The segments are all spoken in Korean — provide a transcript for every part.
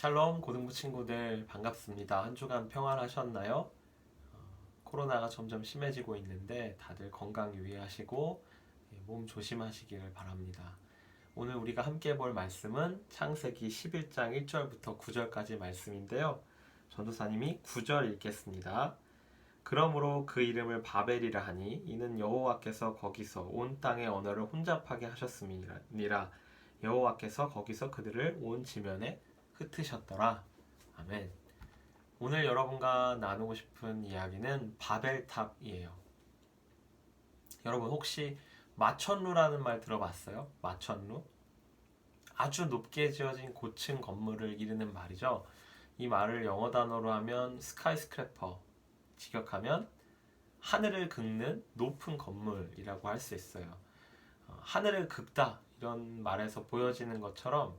샬롬 고등부 친구들 반갑습니다. 한 주간 평안하셨나요? 코로나가 점점 심해지고 있는데 다들 건강 유의하시고 몸 조심하시기를 바랍니다. 오늘 우리가 함께 볼 말씀은 창세기 11장 1절부터 9절까지 말씀인데요. 전도사님이 9절 읽겠습니다. 그러므로 그 이름을 바벨이라 하니 이는 여호와께서 거기서 온 땅의 언어를 혼잡하게 하셨음이니라. 여호와께서 거기서 그들을 온 지면에 흩으셨더라. 아멘. 오늘 여러분과 나누고 싶은 이야기는 바벨탑이에요. 여러분 혹시 마천루라는 말 들어봤어요? 마천루? 아주 높게 지어진 고층 건물을 이르는 말이죠. 이 말을 영어 단어로 하면 스카이스크래퍼, 직역하면 하늘을 긁는 높은 건물이라고 할 수 있어요. 하늘을 긁다 이런 말에서 보여지는 것처럼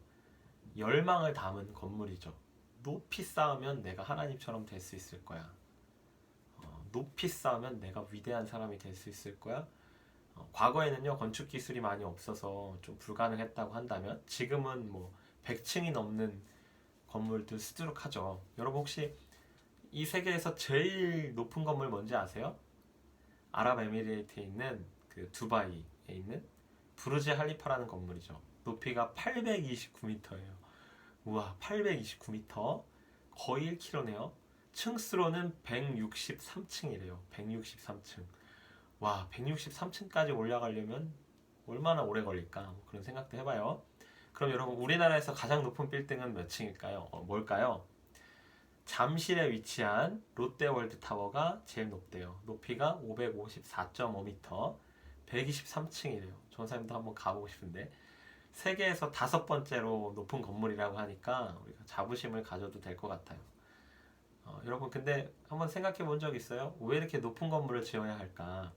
열망을 담은 건물이죠. 높이 쌓으면 내가 하나님처럼 될 수 있을 거야. 높이 쌓으면 내가 위대한 사람이 될 수 있을 거야. 과거에는요 건축 기술이 많이 없어서 좀 불가능했다고 한다면 지금은 뭐 100층이 넘는 건물도 수두룩하죠. 여러분 혹시 이 세계에서 제일 높은 건물 뭔지 아세요? 아랍에미레이트에 있는 그 두바이에 있는 부르즈 할리파라는 건물이죠. 높이가 829m예요. 우와, 829m, 거의 1km네요. 층수로는 163층이래요. 163층. 와, 163층까지 올라가려면 얼마나 오래 걸릴까? 뭐 그런 생각도 해봐요. 그럼 여러분, 우리나라에서 가장 높은 빌딩은 몇 층일까요? 뭘까요? 잠실에 위치한 롯데월드 타워가 제일 높대요. 높이가 554.5m, 123층이래요. 전사님도 한번 가보고 싶은데. 세계에서 5번째로 높은 건물이라고 하니까 우리가 자부심을 가져도 될 것 같아요. 여러분 근데 한번 생각해 본 적 있어요? 왜 이렇게 높은 건물을 지어야 할까?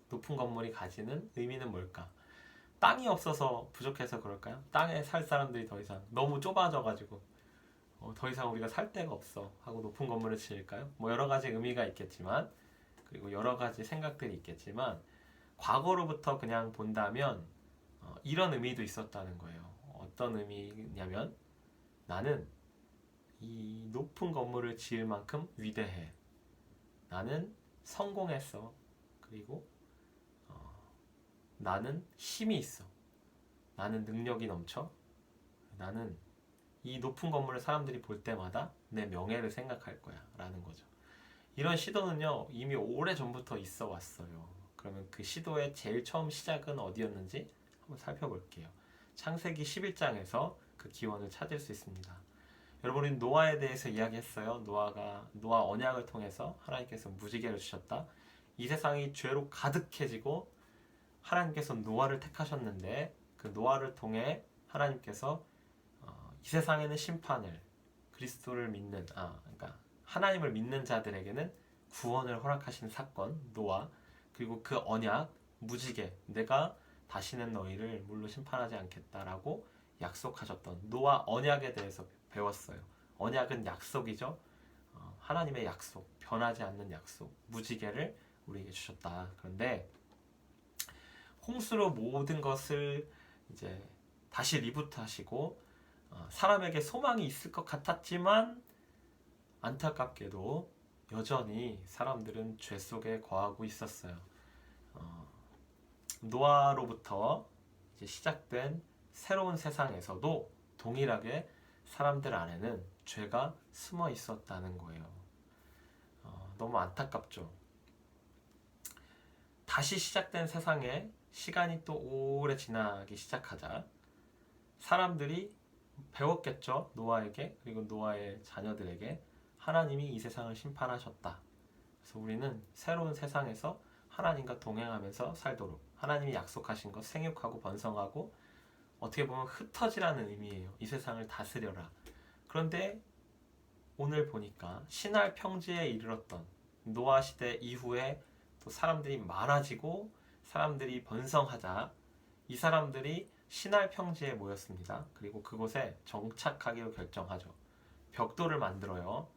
높은 건물이 가지는 의미는 뭘까? 땅이 없어서 부족해서 그럴까요? 땅에 살 사람들이 더 이상 너무 좁아져가지고 더 이상 우리가 살 데가 없어 하고 높은 건물을 지을까요? 뭐 여러 가지 의미가 있겠지만 그리고 여러 가지 생각들이 있겠지만 과거로부터 그냥 본다면 이런 의미도 있었다는 거예요. 어떤 의미냐면 나는 이 높은 건물을 지을 만큼 위대해. 나는 성공했어. 그리고 나는 힘이 있어. 나는 능력이 넘쳐. 나는 이 높은 건물을 사람들이 볼 때마다 내 명예를 생각할 거야. 라는 거죠. 이런 시도는요, 이미 오래 전부터 있어 왔어요. 그러면 그 시도의 제일 처음 시작은 어디였는지 한번 살펴볼게요. 창세기 11장에서 그 기원을 찾을 수 있습니다. 여러분, 우리 노아에 대해서 이야기했어요. 노아 언약을 통해서 하나님께서 무지개를 주셨다. 이 세상이 죄로 가득해지고 하나님께서 노아를 택하셨는데 그 노아를 통해 하나님께서 이 세상에는 심판을 그리스도를 믿는 그러니까 하나님을 믿는 자들에게는 구원을 허락하신 사건 노아 그리고 그 언약 무지개 내가 다시는 너희를 물로 심판하지 않겠다라고 약속하셨던 노아 언약에 대해서 배웠어요. 언약은 약속이죠. 하나님의 약속, 변하지 않는 약속, 무지개를 우리에게 주셨다. 그런데 홍수로 모든 것을 이제 다시 리부트하시고 사람에게 소망이 있을 것 같았지만 안타깝게도 여전히 사람들은 죄 속에 거하고 있었어요. 노아로부터 이제 시작된 새로운 세상에서도 동일하게 사람들 안에는 죄가 숨어 있었다는 거예요. 너무 안타깝죠. 다시 시작된 세상에 시간이 또 오래 지나기 시작하자 사람들이 배웠겠죠. 노아에게 그리고 노아의 자녀들에게 하나님이 이 세상을 심판하셨다. 그래서 우리는 새로운 세상에서 하나님과 동행하면서 살도록 하나님이 약속하신 것 생육하고 번성하고 어떻게 보면 흩어지라는 의미예요. 이 세상을 다스려라. 그런데 오늘 보니까 신할 평지에 이르렀던 노아 시대 이후에 또 사람들이 많아지고 사람들이 번성하자 이 사람들이 신할 평지에 모였습니다. 그리고 그곳에 정착하기로 결정하죠. 벽돌을 만들어요.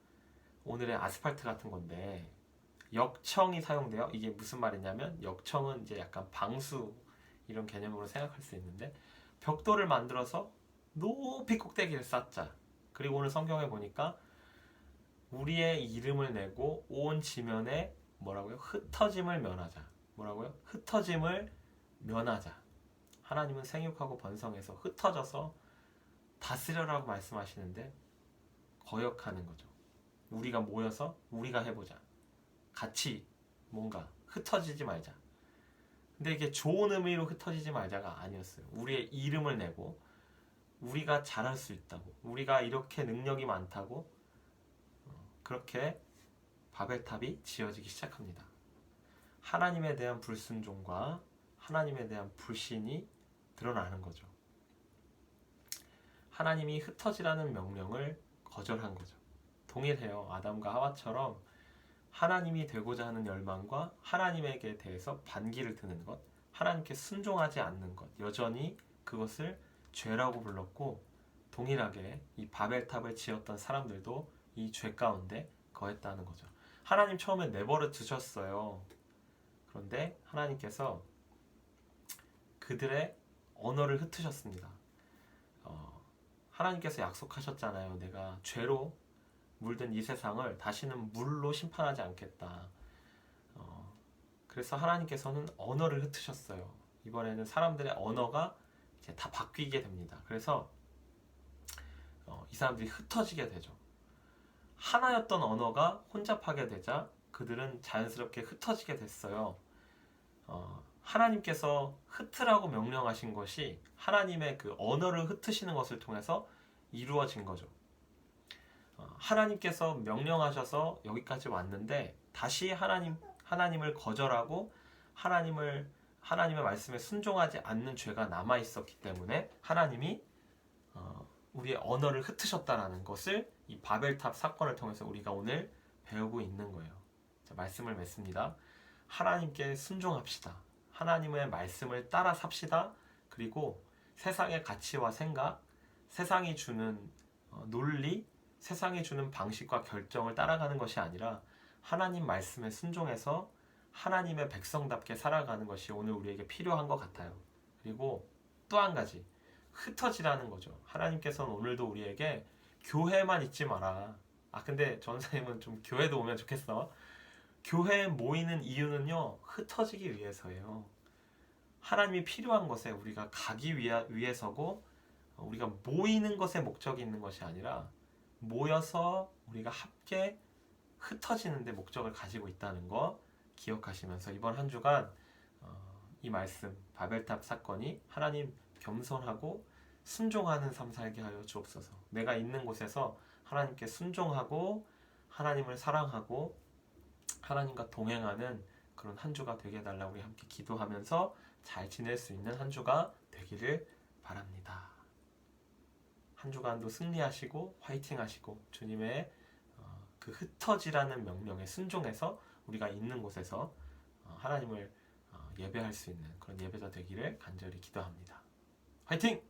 오늘의 아스팔트 같은 건데 역청이 사용돼요. 이게 무슨 말이냐면 역청은 이제 약간 방수 이런 개념으로 생각할 수 있는데 벽돌을 만들어서 높이 꼭대기를 쌓자. 그리고 오늘 성경에 보니까 우리의 이름을 내고 온 지면에 뭐라고요? 흩어짐을 면하자. 뭐라고요? 흩어짐을 면하자. 하나님은 생육하고 번성해서 흩어져서 다스려라고 말씀하시는데 거역하는 거죠. 우리가 모여서 우리가 해보자. 같이 뭔가 흩어지지 말자. 근데 이게 좋은 의미로 흩어지지 말자가 아니었어요. 우리의 이름을 내고 우리가 잘할 수 있다고, 우리가 이렇게 능력이 많다고, 그렇게 바벨탑이 지어지기 시작합니다. 하나님에 대한 불순종과 하나님에 대한 불신이 드러나는 거죠. 하나님이 흩어지라는 명령을 거절한 거죠. 동일해요. 아담과 하와처럼 하나님이 되고자 하는 열망과 하나님에게 대해서 반기를 드는 것, 하나님께 순종하지 않는 것, 여전히 그것을 죄라고 불렀고, 동일하게 이 바벨탑을 지었던 사람들도 이 죄 가운데 거했다는 거죠. 하나님 처음에 내버려 두셨어요. 그런데 하나님께서 그들의 언어를 흩으셨습니다. 하나님께서 약속하셨잖아요. 내가 죄로 물든 이 세상을 다시는 물로 심판하지 않겠다. 그래서 하나님께서는 언어를 흩으셨어요. 이번에는 사람들의 언어가 이제 다 바뀌게 됩니다. 그래서 이 사람들이 흩어지게 되죠. 하나였던 언어가 혼잡하게 되자 그들은 자연스럽게 흩어지게 됐어요. 하나님께서 흩으라고 명령하신 것이 하나님의 그 언어를 흩으시는 것을 통해서 이루어진 거죠. 하나님께서 명령하셔서 여기까지 왔는데 다시 하나님을 거절하고 하나님의 말씀에 순종하지 않는 죄가 남아 있었기 때문에 하나님이 우리의 언어를 흩으셨다라는 것을 이 바벨탑 사건을 통해서 우리가 오늘 배우고 있는 거예요. 자, 말씀을 맺습니다. 하나님께 순종합시다. 하나님의 말씀을 따라 삽시다. 그리고 세상의 가치와 생각, 세상이 주는 논리, 세상이 주는 방식과 결정을 따라가는 것이 아니라 하나님 말씀에 순종해서 하나님의 백성답게 살아가는 것이 오늘 우리에게 필요한 것 같아요. 그리고 또 한 가지, 흩어지라는 거죠. 하나님께서는 오늘도 우리에게 교회만 있지 마라. 근데 전사님은 좀 교회도 오면 좋겠어. 교회에 모이는 이유는요, 흩어지기 위해서예요. 하나님이 필요한 것에 우리가 가기 위해서고, 우리가 모이는 것에 목적이 있는 것이 아니라 모여서 우리가 함께 흩어지는 데 목적을 가지고 있다는 거 기억하시면서 이번 한 주간 이 말씀 바벨탑 사건이 하나님 겸손하고 순종하는 삶 살게 하여 주옵소서. 내가 있는 곳에서 하나님께 순종하고 하나님을 사랑하고 하나님과 동행하는 그런 한 주가 되게 해달라고 우리 함께 기도하면서 잘 지낼 수 있는 한 주가 되기를 바랍니다. 한 주간도 승리하시고 화이팅 하시고 주님의 그 흩어지라는 명령에 순종해서 우리가 있는 곳에서 하나님을 예배할 수 있는 그런 예배자 되기를 간절히 기도합니다. 화이팅!